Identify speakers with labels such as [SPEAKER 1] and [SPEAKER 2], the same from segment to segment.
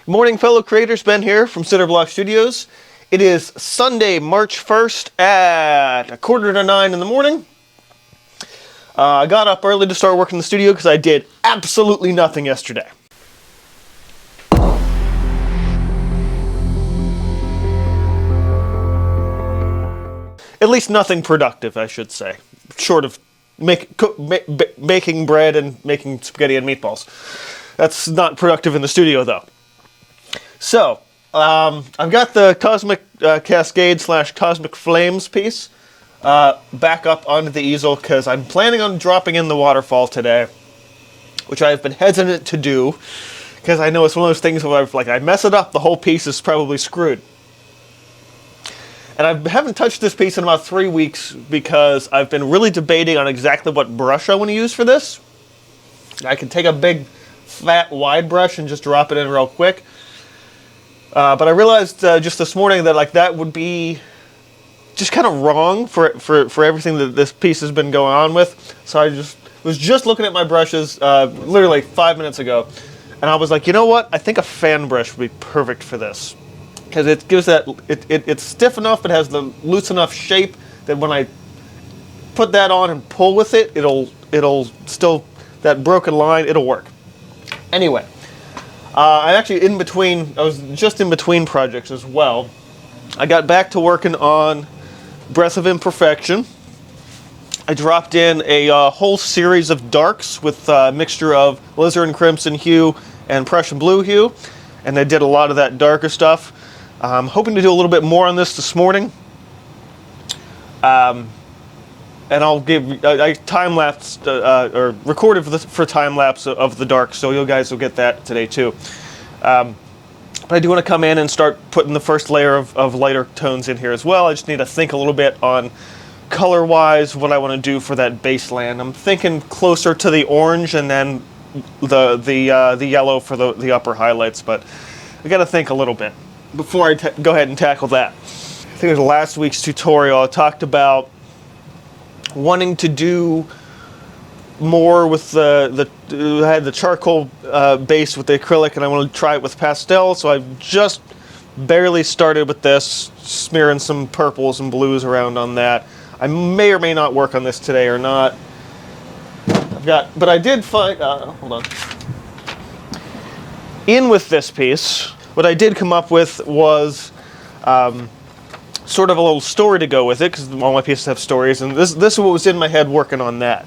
[SPEAKER 1] Good morning, fellow creators. Ben here from Cinder Studios. It is Sunday, March 1st at 8:45 in the morning. I got up early to start working in the studio because I did absolutely nothing yesterday. At least nothing productive, I should say. Short of making bread and making spaghetti and meatballs. That's not productive in the studio, though. So, I've got the Cosmic Cascade / Cosmic Flames piece back up onto the easel because I'm planning on dropping in the waterfall today, which I've been hesitant to do because I know it's one of those things where I mess it up, the whole piece is probably screwed. And I haven't touched this piece in about 3 weeks because I've been really debating on exactly what brush I want to use for this. I can take a big, fat, wide brush and just drop it in real quick. But I realized just this morning that that would be just kind of wrong for everything that this piece has been going on with. So I was just looking at my brushes literally 5 minutes ago, and I was like, you know what? I think a fan brush would be perfect for this because it gives that it's stiff enough, it has the loose enough shape that when I put that on and pull with it, it'll still, that broken line, it'll work. Anyway. I'm actually I was just in between projects as well. I got back to working on Breath of Imperfection. I dropped in a whole series of darks with a mixture of Alizarin Crimson hue and Prussian Blue hue, and I did a lot of that darker stuff. I'm hoping to do a little bit more on this morning. And I'll give, I time-lapsed, or recorded for time-lapse of the dark, so you guys will get that today too. But I do want to come in and start putting the first layer of lighter tones in here as well. I just need to think a little bit on color-wise what I want to do for that baseland. I'm thinking closer to the orange and then the yellow for the upper highlights, but I got to think a little bit before I go ahead and tackle that. I think it was last week's tutorial I talked about wanting to do more with I had the charcoal base with the acrylic, and I want to try it with pastel, so I've just barely started with this, smearing some purples and blues around on that. I may or may not work on this today or not. But I did find, hold on. In with this piece, what I did come up with was sort of a little story to go with it, because all my pieces have stories, and this is what was in my head working on that.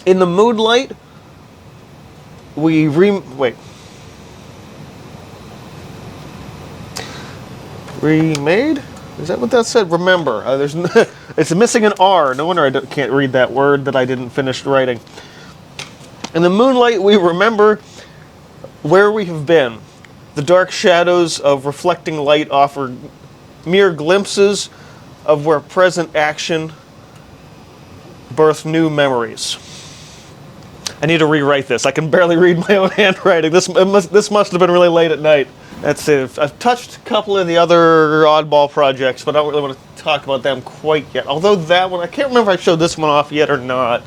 [SPEAKER 1] In the Moonlight, remade? Is that what that said? Remember. It's missing an R. No wonder I can't read that word that I didn't finish writing. In the Moonlight, we remember where we have been. The dark shadows of reflecting light offer mere glimpses of where present action birth new memories. I need to rewrite this. I can barely read my own handwriting. This must have been really late at night. That's it. I've touched a couple of the other oddball projects, but I don't really want to talk about them quite yet. Although that one, I can't remember if I showed this one off yet or not.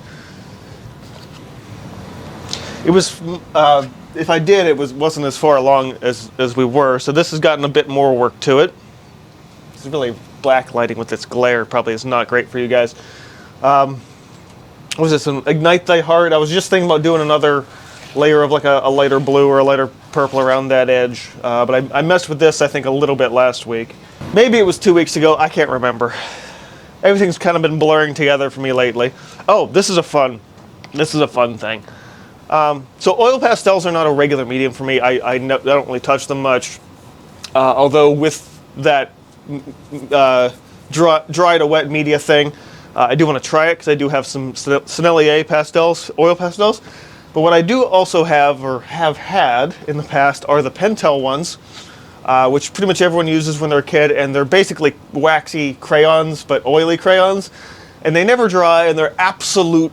[SPEAKER 1] It was... if I did, it wasn't as far along as we were, so this has gotten a bit more work to it. It's really black lighting with this glare probably is not great for you guys. What was this, an Ignite Thy Heart? I was just thinking about doing another layer of a lighter blue or a lighter purple around that edge, but I messed with this I think a little bit last week. Maybe it was 2 weeks ago, I can't remember. Everything's kind of been blurring together for me lately. Oh, this is a fun thing. So oil pastels are not a regular medium for me. I don't really touch them much. Although with that dry to wet media thing, I do want to try it because I do have some Sennelier pastels, oil pastels. But what I do also have, or have had in the past, are the Pentel ones, which pretty much everyone uses when they're a kid, and they're basically waxy crayons, but oily crayons. And they never dry, and they're absolute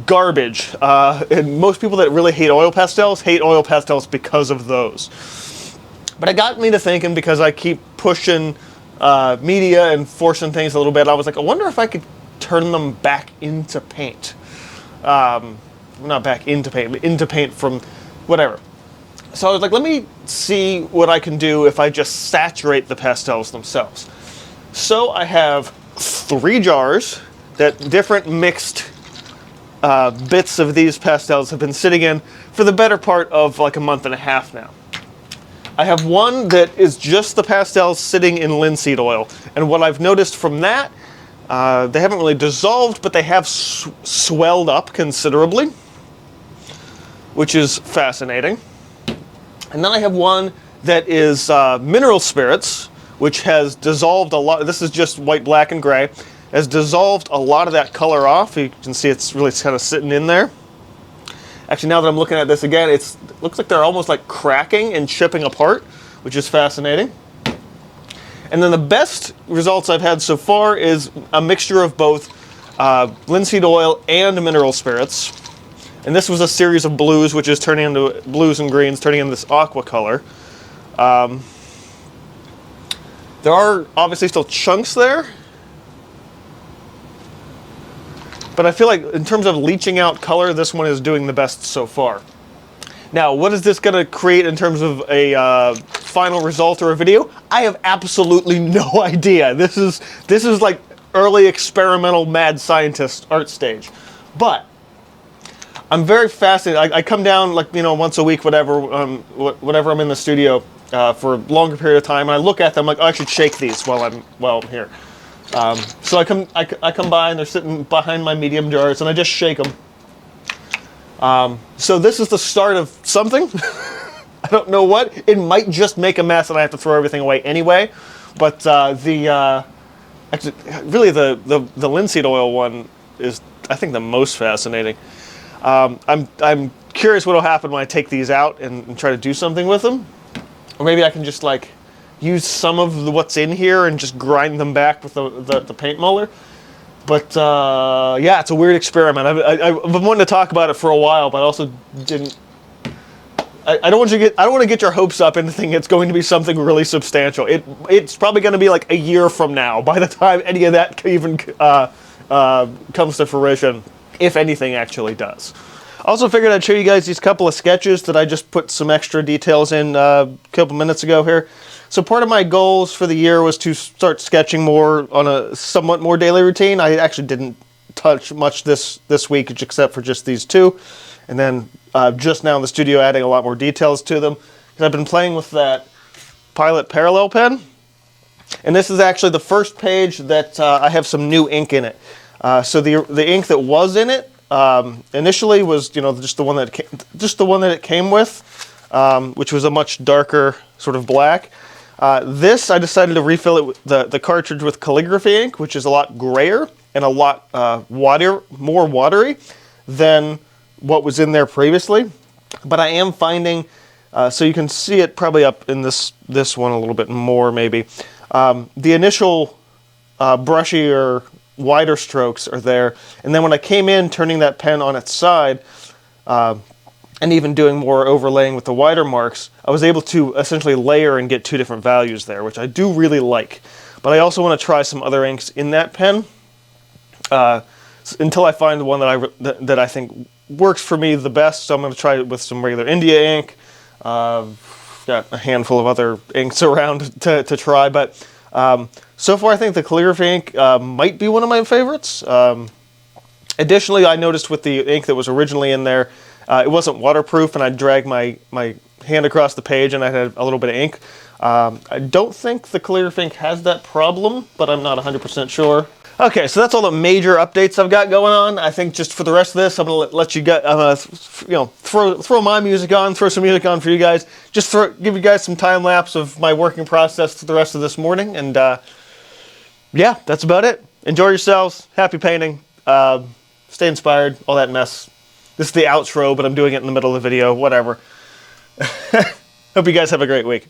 [SPEAKER 1] garbage. And most people that really hate oil pastels because of those. But it got me to thinking, because I keep pushing media and forcing things a little bit, I was like, I wonder if I could turn them back into paint. Not back into paint, but into paint from whatever. So I was like, let me see what I can do if I just saturate the pastels themselves. So I have 3 jars that different mixed bits of these pastels have been sitting in for the better part of like a month and a half now. I have one that is just the pastels sitting in linseed oil, and what I've noticed from that, they haven't really dissolved, but they have swelled up considerably, which is fascinating. And then I have one that is mineral spirits, which has dissolved a lot. This is just white, black, and gray. Has dissolved a lot of that color off. You can see it's really kind of sitting in there. Actually, now that I'm looking at this again, it looks like they're almost like cracking and chipping apart, which is fascinating. And then the best results I've had so far is a mixture of both linseed oil and mineral spirits. And this was a series of blues, which is turning into blues and greens, turning into this aqua color. There are obviously still chunks there, but I feel like in terms of leaching out color, this one is doing the best so far. Now, what is this going to create in terms of a final result or a video? I have absolutely no idea. This is like early experimental mad scientist art stage. But I'm very fascinated. I come down like, once a week, whatever I'm in the studio for a longer period of time, and I look at them like, oh, I should shake these while I'm here. So I come by and they're sitting behind my medium jars, and I just shake them. So this is the start of something. I don't know what. It might just make a mess, and I have to throw everything away anyway. But actually, really the linseed oil one is, I think, the most fascinating. I'm curious what will happen when I take these out and try to do something with them. Or maybe I can just like use some of what's in here and just grind them back with the paint molar. But yeah, it's a weird experiment. I've been wanting to talk about it for a while, but I also didn't. I don't want to get your hopes up and think it's going to be something really substantial. It's probably going to be like a year from now by the time any of that even comes to fruition, if anything actually does. I also figured I'd show you guys these couple of sketches that I just put some extra details in a couple minutes ago here. So part of my goals for the year was to start sketching more on a somewhat more daily routine. I actually didn't touch much this week except for just these 2. And then just now in the studio adding a lot more details to them. Because I've been playing with that Pilot Parallel pen. And this is actually the first page that I have some new ink in it. So the ink that was in it initially was just the one that it came with, which was a much darker sort of black. This I decided to refill it with the cartridge with calligraphy ink, which is a lot grayer and a lot more watery than what was in there previously. But I am finding, so you can see it probably up in this one a little bit more maybe. The initial brushy or wider strokes are there, and then when I came in turning that pen on its side and even doing more overlaying with the wider marks, I was able to essentially layer and get 2 different values there, which I do really like. But I also want to try some other inks in that pen until I find the one that I think works for me the best. So I'm going to try it with some regular India ink. Got a handful of other inks around to try, but so far I think the calligraphy ink might be one of my favorites. Additionally, I noticed with the ink that was originally in there, it wasn't waterproof, and I'd drag my hand across the page and I had a little bit of ink. I don't think the calligraphy ink has that problem, but I'm not 100% sure. Okay, so that's all the major updates I've got going on. I think just for the rest of this, I'm gonna let you get, throw my music on, throw some music on for you guys. Just give you guys some time lapse of my working process for the rest of this morning, and yeah, that's about it. Enjoy yourselves. Happy painting. Stay inspired. All that mess. This is the outro, but I'm doing it in the middle of the video. Whatever. Hope you guys have a great week.